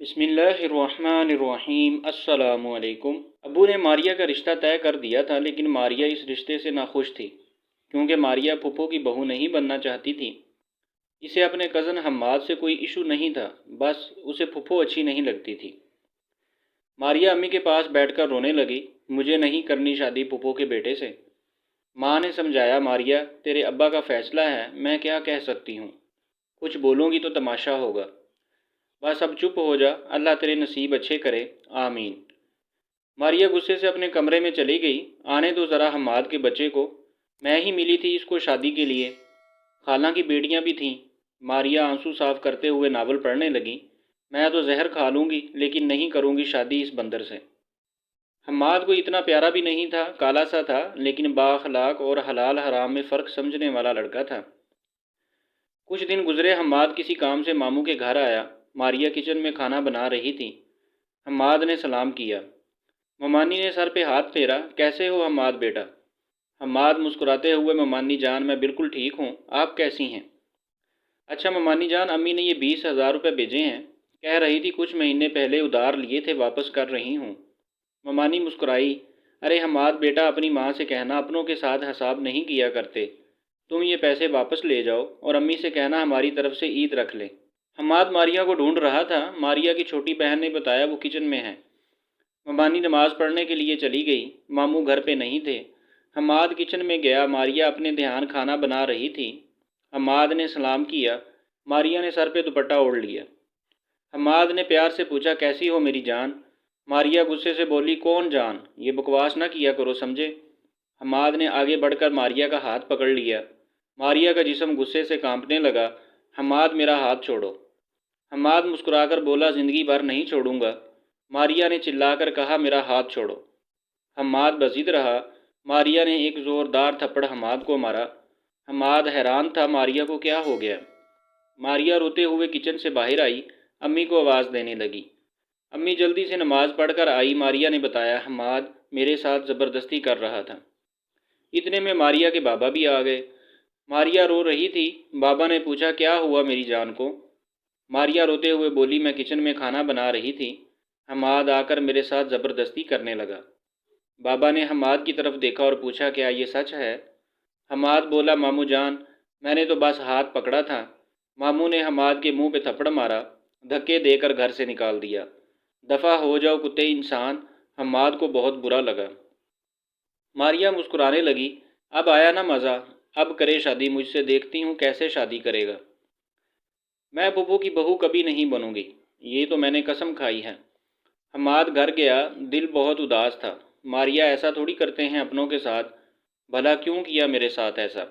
بسم اللہ الرحمن الرحیم۔ السلام علیکم۔ ابو نے ماریہ کا رشتہ طے کر دیا تھا، لیکن ماریہ اس رشتے سے ناخوش تھی کیونکہ ماریہ پھپھو کی بہو نہیں بننا چاہتی تھی۔ اسے اپنے کزن حماد سے کوئی ایشو نہیں تھا، بس اسے پھپھو اچھی نہیں لگتی تھی۔ ماریہ امی کے پاس بیٹھ کر رونے لگی، مجھے نہیں کرنی شادی پھپھو کے بیٹے سے۔ ماں نے سمجھایا، ماریہ تیرے ابا کا فیصلہ ہے، میں کیا کہہ سکتی ہوں، کچھ بولوں گی تو تماشا ہوگا، بس اب چپ ہو جا، اللہ تیرے نصیب اچھے کرے، آمین۔ ماریہ غصے سے اپنے کمرے میں چلی گئی، آنے دو ذرا حماد کے بچے کو، میں ہی ملی تھی اس کو شادی کے لیے، خالہ کی بیٹیاں بھی تھیں۔ ماریہ آنسو صاف کرتے ہوئے ناول پڑھنے لگی، میں تو زہر کھا لوں گی لیکن نہیں کروں گی شادی اس بندر سے۔ حماد کو اتنا پیارا بھی نہیں تھا، کالا سا تھا لیکن با اخلاق اور حلال حرام میں فرق سمجھنے والا لڑکا تھا۔ کچھ دن گزرے، حماد کسی کام سے ماموں کے گھر آیا، ماریہ کچن میں کھانا بنا رہی تھی۔ حماد نے سلام کیا، ممانی نے سر پہ ہاتھ پھیرا، کیسے ہو حماد بیٹا؟ حماد مسکراتے ہوئے، ممانی جان میں بالکل ٹھیک ہوں، آپ کیسی ہیں؟ اچھا ممانی جان، امی نے یہ 20,000 روپے بھیجے ہیں، کہہ رہی تھی کچھ مہینے پہلے ادھار لیے تھے واپس کر رہی ہوں۔ ممانی مسکرائی، ارے حماد بیٹا، اپنی ماں سے کہنا اپنوں کے ساتھ حساب نہیں کیا کرتے، تم یہ پیسے واپس لے جاؤ اور امی سے کہنا ہماری طرف سے عید رکھ لیں۔ حماد ماریہ کو ڈھونڈ رہا تھا، ماریہ کی چھوٹی بہن نے بتایا وہ کچن میں ہے۔ ممانی نماز پڑھنے کے لیے چلی گئی، ماموں گھر پہ نہیں تھے۔ حماد کچن میں گیا، ماریہ اپنے دھیان کھانا بنا رہی تھی۔ حماد نے سلام کیا، ماریہ نے سر پہ دوپٹہ اوڑھ لیا۔ حماد نے پیار سے پوچھا، کیسی ہو میری جان؟ ماریہ غصے سے بولی، کون جان؟ یہ بکواس نہ کیا کرو، سمجھے؟ حماد نے آگے بڑھ کر ماریہ کا ہاتھ پکڑ لیا۔ ماریہ کا جسم غصے سے کانپنے لگا، حماد میرا ہاتھ چھوڑو۔ حماد مسکرا کر بولا، زندگی بھر نہیں چھوڑوں گا۔ ماریہ نے چلا کر کہا، میرا ہاتھ چھوڑو۔ حماد بضد رہا، ماریہ نے ایک زوردار تھپڑ حماد کو مارا۔ حماد حیران تھا، ماریہ کو کیا ہو گیا؟ ماریہ روتے ہوئے کچن سے باہر آئی، امی کو آواز دینے لگی۔ امی جلدی سے نماز پڑھ کر آئی۔ ماریہ نے بتایا، حماد میرے ساتھ زبردستی کر رہا تھا۔ اتنے میں ماریہ کے بابا بھی آ گئے۔ ماریہ رو رہی تھی، بابا نے پوچھا، کیا ہوا میری جان کو؟ ماریہ روتے ہوئے بولی، میں کچن میں کھانا بنا رہی تھی، حماد آ کر میرے ساتھ زبردستی کرنے لگا۔ بابا نے حماد کی طرف دیکھا اور پوچھا، کیا یہ سچ ہے؟ حماد بولا، ماموں جان میں نے تو بس ہاتھ پکڑا تھا۔ ماموں نے حماد کے منہ پہ تھپڑ مارا، دھکے دے کر گھر سے نکال دیا۔ دفع ہو جاؤ کتے انسان، حماد کو بہت برا لگا۔ ماریہ مسکرانے لگی، اب آیا نا مزہ، اب کرے شادی مجھ سے، دیکھتی ہوں کیسے شادی کرے گا۔ میں پھپھو کی بہو کبھی نہیں بنوں گی، یہ تو میں نے قسم کھائی ہے۔ حماد گھر گیا، دل بہت اداس تھا۔ ماریہ ایسا تھوڑی کرتے ہیں اپنوں کے ساتھ، بھلا کیوں کیا میرے ساتھ ایسا؟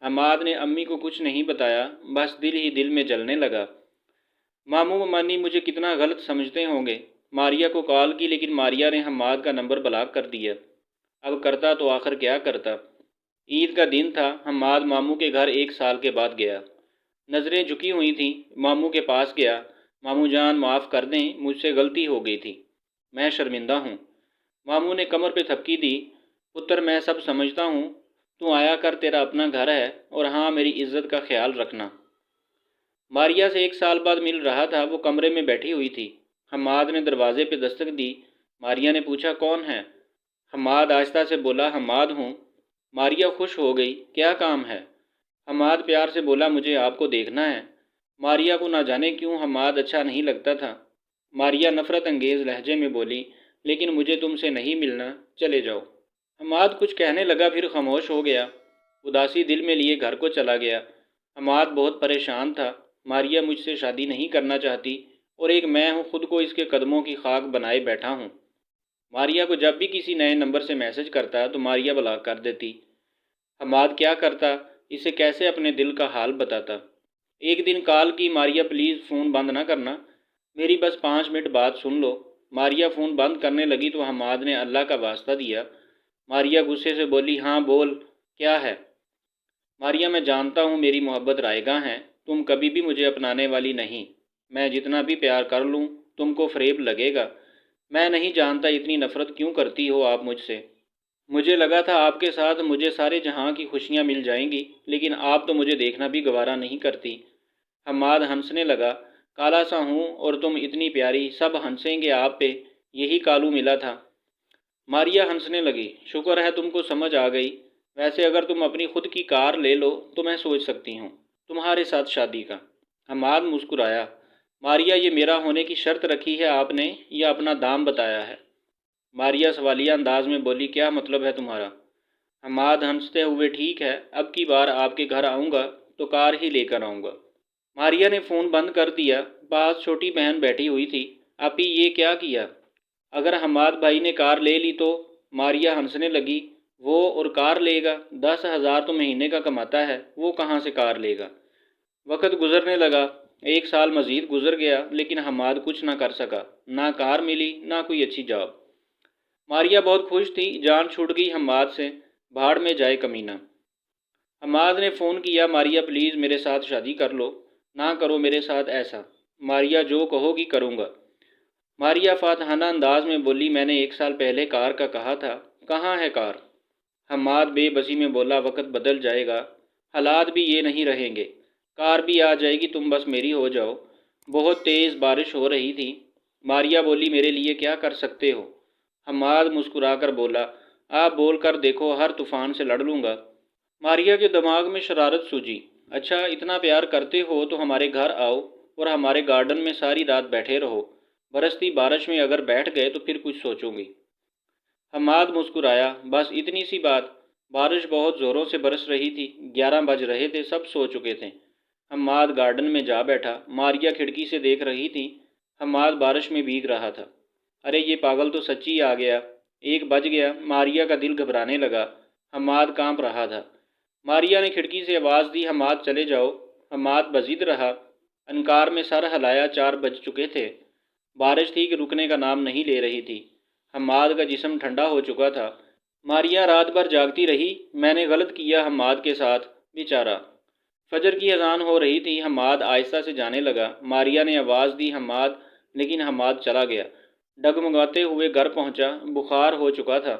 حماد نے امی کو کچھ نہیں بتایا، بس دل ہی دل میں جلنے لگا۔ ماموں ممانی مجھے کتنا غلط سمجھتے ہوں گے۔ ماریہ کو کال کی لیکن ماریہ نے حماد کا نمبر بلاک کر دیا۔ اب کرتا تو آخر کیا کرتا؟ عید کا دن تھا، حماد ماموں کے گھر 1 سال کے بعد گیا۔ نظریں جھکی ہوئی تھیں، ماموں کے پاس گیا، ماموں جان معاف کر دیں، مجھ سے غلطی ہو گئی تھی، میں شرمندہ ہوں۔ ماموں نے کمر پہ تھپکی دی، پتر میں سب سمجھتا ہوں، تو آیا کر، تیرا اپنا گھر ہے، اور ہاں میری عزت کا خیال رکھنا۔ ماریہ سے 1 سال بعد مل رہا تھا، وہ کمرے میں بیٹھی ہوئی تھی۔ حماد نے دروازے پہ دستک دی، ماریہ نے پوچھا، کون ہے؟ حماد آہستہ سے بولا، حماد ہوں۔ ماریہ خوش ہو گئی، کیا کام ہے؟ حماد پیار سے بولا، مجھے آپ کو دیکھنا ہے۔ ماریہ کو نہ جانے کیوں حماد اچھا نہیں لگتا تھا۔ ماریہ نفرت انگیز لہجے میں بولی، لیکن مجھے تم سے نہیں ملنا، چلے جاؤ۔ حماد کچھ کہنے لگا، پھر خاموش ہو گیا، اداسی دل میں لیے گھر کو چلا گیا۔ حماد بہت پریشان تھا، ماریہ مجھ سے شادی نہیں کرنا چاہتی، اور ایک میں ہوں خود کو اس کے قدموں کی خاک بنائے بیٹھا ہوں۔ ماریہ کو جب بھی کسی نئے نمبر سے میسج کرتا تو ماریہ بلاک کر دیتی۔ حماد کیا کرتا، اسے کیسے اپنے دل کا حال بتاتا؟ ایک دن کال کی، ماریہ پلیز فون بند نہ کرنا، میری بس 5 منٹ بات سن لو۔ ماریہ فون بند کرنے لگی تو حماد نے اللہ کا واسطہ دیا۔ ماریہ غصے سے بولی، ہاں بول، کیا ہے؟ ماریہ میں جانتا ہوں میری محبت رائے گاں ہے، تم کبھی بھی مجھے اپنانے والی نہیں، میں جتنا بھی پیار کر لوں تم کو فریب لگے گا۔ میں نہیں جانتا اتنی نفرت کیوں کرتی ہو آپ مجھ سے، مجھے لگا تھا آپ کے ساتھ مجھے سارے جہاں کی خوشیاں مل جائیں گی، لیکن آپ تو مجھے دیکھنا بھی گوارا نہیں کرتی۔ حماد ہنسنے لگا، کالا سا ہوں اور تم اتنی پیاری، سب ہنسیں گے آپ پہ، یہی کالو ملا تھا۔ ماریا ہنسنے لگی۔ شکر ہے تم کو سمجھ آ گئی، ویسے اگر تم اپنی خود کی کار لے لو تو میں سوچ سکتی ہوں تمہارے ساتھ شادی کا۔ حماد مسکرایا۔ ماریا، یہ میرا ہونے کی شرط رکھی ہے آپ نے یا اپنا دام بتایا ہے؟ ماریا سوالیہ انداز میں بولی، کیا مطلب ہے تمہارا؟ حماد ہنستے ہوئے، ٹھیک ہے، اب کی بار آپ کے گھر آؤں گا تو کار ہی لے کر آؤں گا۔ ماریا نے فون بند کر دیا۔ پاس چھوٹی بہن بیٹھی ہوئی تھی۔ آپی یہ کیا کیا؟ اگر حماد بھائی نے کار لے لی تو؟ ماریا ہنسنے لگی۔ وہ اور کار لے گا؟ 10,000 تو مہینے کا کماتا ہے، وہ کہاں سے کار لے گا؟ وقت گزرنے لگا۔ 1 سال مزید گزر گیا لیکن حماد کچھ نہ کر سکا، نہ کار ملی نہ کوئی اچھی جاب۔ ماریا بہت خوش تھی، جان چھوٹ گئی حماد سے، بھاڑ میں جائے کمینہ۔ حماد نے فون کیا، ماریا پلیز میرے ساتھ شادی کر لو، نہ کرو میرے ساتھ ایسا۔ ماریا جو کہو گی کروں گا۔ ماریا فاتحانہ انداز میں بولی، میں نے 1 سال پہلے کار کا کہا تھا، کہاں ہے کار؟ حماد بے بسی میں بولا، وقت بدل جائے گا، حالات بھی یہ نہیں رہیں گے، کار بھی آ جائے گی، تم بس میری ہو جاؤ۔ بہت تیز بارش ہو رہی تھی۔ ماریا بولی، میرے لیے کیا کر سکتے ہو؟ حماد مسکرا کر بولا، آپ بول کر دیکھو، ہر طوفان سے لڑ لوں گا۔ ماریا کے دماغ میں شرارت سوجی۔ اچھا اتنا پیار کرتے ہو تو ہمارے گھر آؤ اور ہمارے گارڈن میں ساری رات بیٹھے رہو، برستی بارش میں اگر بیٹھ گئے تو پھر کچھ سوچوں گی۔ حماد مسکرایا، بس اتنی سی بات؟ بارش بہت زوروں سے برس رہی تھی، 11 بج رہے تھے، سب سو چکے تھے۔ حماد گارڈن میں جا بیٹھا۔ ماریا کھڑکی سے دیکھ رہی تھی۔ حماد بارش میں بھیگ رہا تھا۔ ارے یہ پاگل تو سچی آ گیا، 1 بج گیا۔ ماریا کا دل گھبرانے لگا۔ حماد کانپ رہا تھا۔ ماریا نے کھڑکی سے آواز دی، حماد چلے جاؤ۔ حماد بضد رہا، انکار میں سر ہلایا۔ 4 بج چکے تھے۔ بارش تھی کہ رکنے کا نام نہیں لے رہی تھی۔ حماد کا جسم ٹھنڈا ہو چکا تھا۔ ماریا رات بھر جاگتی رہی، میں نے غلط کیا حماد کے ساتھ، بیچارہ۔ فجر کی اذان ہو رہی تھی۔ حماد آہستہ سے جانے لگا۔ ماریا نے آواز دی، حماد، لیکن حماد چلا گیا۔ ڈگمگاتے ہوئے گھر پہنچا۔ بخار ہو چکا تھا۔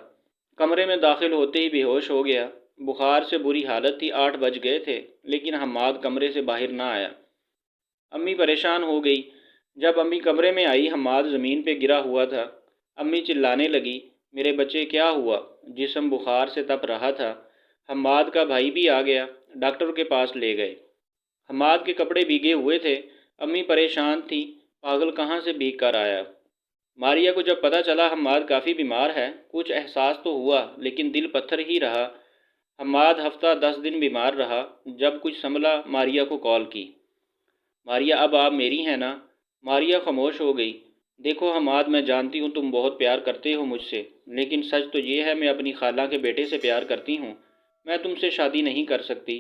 کمرے میں داخل ہوتے ہی بے ہوش ہو گیا۔ بخار سے بری حالت تھی۔ 8 بج گئے تھے لیکن حماد کمرے سے باہر نہ آیا۔ امی پریشان ہو گئی۔ جب امی کمرے میں آئی، حماد زمین پہ گرا ہوا تھا۔ امی چلانے لگی، میرے بچے کیا ہوا؟ جسم بخار سے تپ رہا تھا۔ حماد کا بھائی بھی آ گیا، ڈاکٹر کے پاس لے گئے۔ حماد کے کپڑے بھیگے ہوئے تھے۔ امی پریشان تھی، پاگل کہاں سے بھیگ کر آیا؟ ماریا کو جب پتہ چلا حماد کافی بیمار ہے، کچھ احساس تو ہوا لیکن دل پتھر ہی رہا۔ حماد ہفتہ 10 دن بیمار رہا۔ جب کچھ سنبھلا ماریا کو کال کی، ماریا اب آپ میری ہیں نا؟ ماریا خاموش ہو گئی۔ دیکھو حماد، میں جانتی ہوں تم بہت پیار کرتے ہو مجھ سے، لیکن سچ تو یہ ہے میں اپنی خالہ کے بیٹے سے پیار کرتی ہوں۔ میں تم سے شادی نہیں کر سکتی۔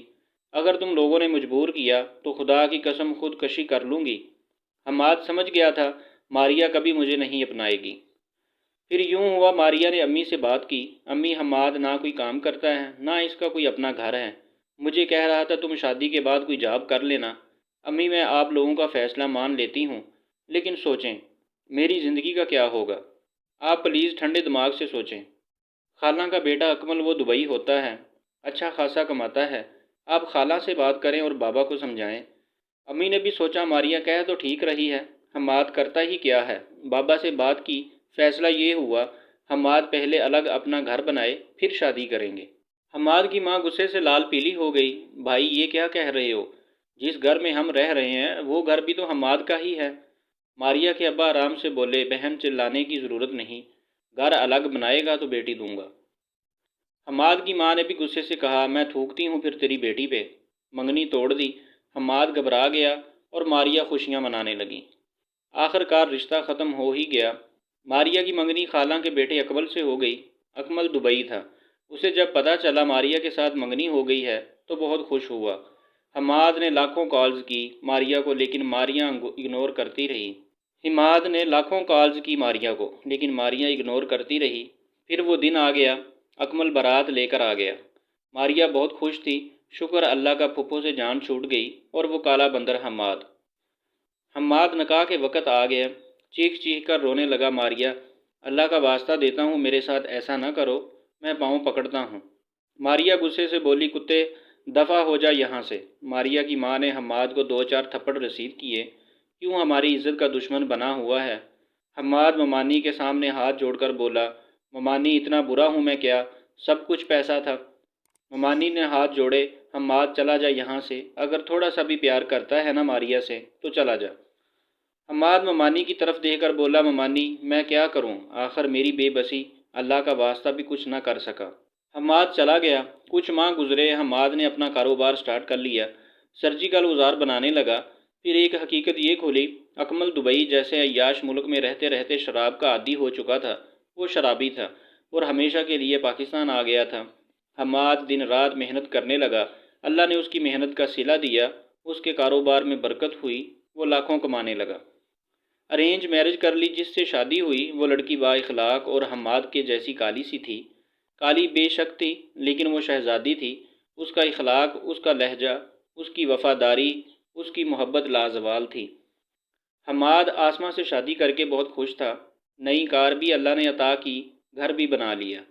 اگر تم لوگوں نے مجبور کیا تو خدا کی قسم خودکشی کر لوں گی۔ حماد سمجھ گیا تھا ماریا کبھی مجھے نہیں اپنائے گی۔ پھر یوں ہوا، ماریا نے امی سے بات کی۔ امی، حماد نہ کوئی کام کرتا ہے نہ اس کا کوئی اپنا گھر ہے، مجھے کہہ رہا تھا تم شادی کے بعد کوئی جاب کر لینا۔ امی میں آپ لوگوں کا فیصلہ مان لیتی ہوں، لیکن سوچیں میری زندگی کا کیا ہوگا؟ آپ پلیز ٹھنڈے دماغ سے سوچیں۔ خالہ کا بیٹا اکمل، وہ دبئی ہوتا ہے، اچھا خاصا کماتا ہے۔ آپ خالہ سے بات کریں اور بابا کو سمجھائیں۔ امی نے بھی سوچا ماریا کہہ تو ٹھیک رہی ہے، حماد کرتا ہی کیا ہے۔ بابا سے بات کی، فیصلہ یہ ہوا حماد پہلے الگ اپنا گھر بنائے پھر شادی کریں گے۔ حماد کی ماں غصے سے لال پیلی ہو گئی۔ بھائی یہ کیا کہہ رہے ہو؟ جس گھر میں ہم رہ رہے ہیں وہ گھر بھی تو حماد کا ہی ہے۔ ماریا کے ابا آرام سے بولے، بہن چلانے کی ضرورت نہیں، گھر الگ بنائے گا تو بیٹی دوں گا۔ حماد کی ماں نے بھی غصے سے کہا، میں تھوکتی ہوں پھر تیری بیٹی پہ۔ منگنی توڑ دی۔ حماد گھبرا گیا اور ماریا خوشیاں منانے لگی۔ آخر کار رشتہ ختم ہو ہی گیا۔ ماریا کی منگنی خالہ کے بیٹے اکمل سے ہو گئی۔ اکمل دبئی تھا۔ اسے جب پتہ چلا ماریا کے ساتھ منگنی ہو گئی ہے تو بہت خوش ہوا۔ حماد نے لاکھوں کالز کی ماریا کو لیکن ماریا اگنور کرتی رہی۔ حماد نے لاکھوں کالز کی ماریا کو لیکن ماریا اگنور کرتی رہی۔ پھر وہ دن آ گیا، اکمل بارات لے کر آ گیا۔ ماریا بہت خوش تھی، شکر اللہ کا پھپھو سے جان چھوٹ گئی اور وہ کالا بندر حماد۔ حماد نکاح کے وقت آ گیا۔ چیخ چیخ کر رونے لگا، ماریا اللہ کا واسطہ دیتا ہوں میرے ساتھ ایسا نہ کرو، میں پاؤں پکڑتا ہوں۔ ماریا غصے سے بولی، کتے دفع ہو جا یہاں سے۔ ماریا کی ماں نے حماد کو 2-4 تھپڑ رسید کیے۔ کیوں ہماری عزت کا دشمن بنا ہوا ہے؟ حماد ممانی کے سامنے ہاتھ جوڑ کر بولا، ممانی اتنا برا ہوں میں کیا؟ سب کچھ پیسہ تھا۔ ممانی نے ہاتھ جوڑے، حماد چلا جا یہاں سے، اگر تھوڑا سا بھی پیار کرتا ہے نا ماریا سے تو چلا جا۔ حماد ممانی کی طرف دیکھ کر بولا، ممانی میں کیا کروں؟ آخر میری بے بسی، اللہ کا واسطہ بھی کچھ نہ کر سکا۔ حماد چلا گیا۔ کچھ ماہ گزرے، حماد نے اپنا کاروبار سٹارٹ کر لیا، سرجیکل اوزار بنانے لگا۔ پھر ایک حقیقت یہ کھلی، اکمل دبئی جیسے عیاش ملک میں رہتے رہتے شراب کا عادی ہو چکا تھا۔ وہ شرابی تھا اور ہمیشہ کے لیے پاکستان آ گیا تھا۔ حماد دن رات محنت کرنے لگا، اللہ نے اس کی محنت کا صلہ دیا، اس کے کاروبار میں برکت ہوئی، وہ لاکھوں کمانے لگا۔ ارینج میرج کر لی، جس سے شادی ہوئی وہ لڑکی با اخلاق اور حماد کے جیسی کالی سی تھی۔ کالی بے شک تھی لیکن وہ شہزادی تھی۔ اس کا اخلاق، اس کا لہجہ، اس کی وفاداری، اس کی محبت لازوال تھی۔ حماد آسماں سے شادی کر کے بہت خوش تھا، نئی کار بھی اللہ نے عطا کی، گھر بھی بنا لیا۔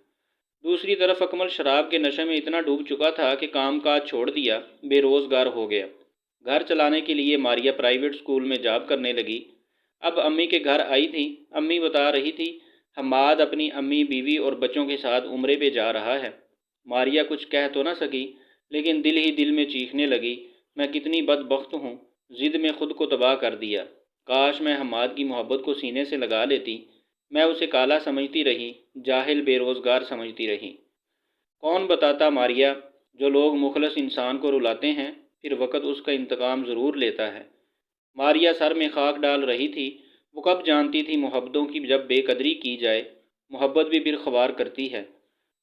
دوسری طرف اکمل شراب کے نشے میں اتنا ڈوب چکا تھا کہ کام کاج چھوڑ دیا، بے روزگار ہو گیا۔ گھر چلانے کے لیے ماریا پرائیویٹ اسکول میں جاب کرنے لگی۔ اب امی کے گھر آئی تھی، امی بتا رہی تھی، حماد اپنی امی، بیوی اور بچوں کے ساتھ عمرے پہ جا رہا ہے۔ ماریا کچھ کہہ تو نہ سکی، لیکن دل ہی دل میں چیخنے لگی، میں کتنی بدبخت ہوں، ضد میں خود کو تباہ کر دیا۔ کاش میں حماد کی محبت کو سینے سے لگا لیتی۔ میں اسے کالا سمجھتی رہی، جاہل بے روزگار سمجھتی رہی۔ کون بتاتا ماریا، جو لوگ مخلص انسان کو رلاتے ہیں پھر وقت اس کا انتقام ضرور لیتا ہے۔ ماریا سر میں خاک ڈال رہی تھی، وہ کب جانتی تھی محبتوں کی جب بے قدری کی جائے، محبت بھی پھر خوار کرتی ہے۔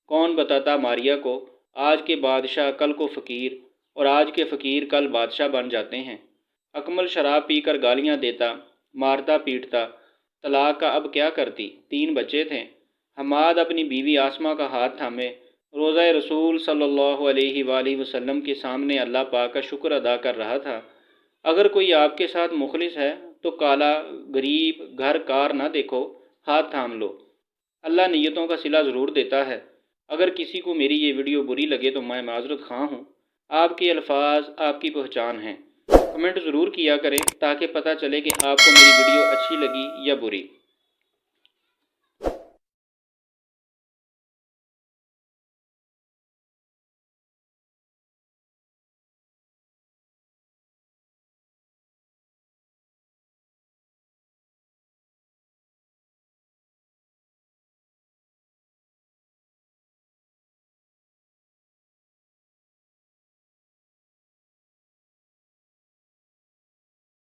کون بتاتا ماریا کو، آج کے بادشاہ کل کو فقیر اور آج کے فقیر کل بادشاہ بن جاتے ہیں۔ اکمل شراب پی کر گالیاں دیتا، مارتا پیٹتا، طلاق کا اب کیا کرتی، 3 بچے تھے۔ حماد اپنی بیوی آسمہ کا ہاتھ تھامے روضہ رسول صلی اللہ علیہ وآلہ وسلم کے سامنے اللہ پاک کا شکر ادا کر رہا تھا۔ اگر کوئی آپ کے ساتھ مخلص ہے تو کالا، غریب، گھر کار نہ دیکھو، ہاتھ تھام لو، اللہ نیتوں کا صلہ ضرور دیتا ہے۔ اگر کسی کو میری یہ ویڈیو بری لگے تو میں معذرت خواہ ہوں، آپ کے الفاظ آپ کی پہچان ہیں۔ کمنٹ ضرور کیا کریں تاکہ پتہ چلے کہ آپ کو میری ویڈیو اچھی لگی یا بری۔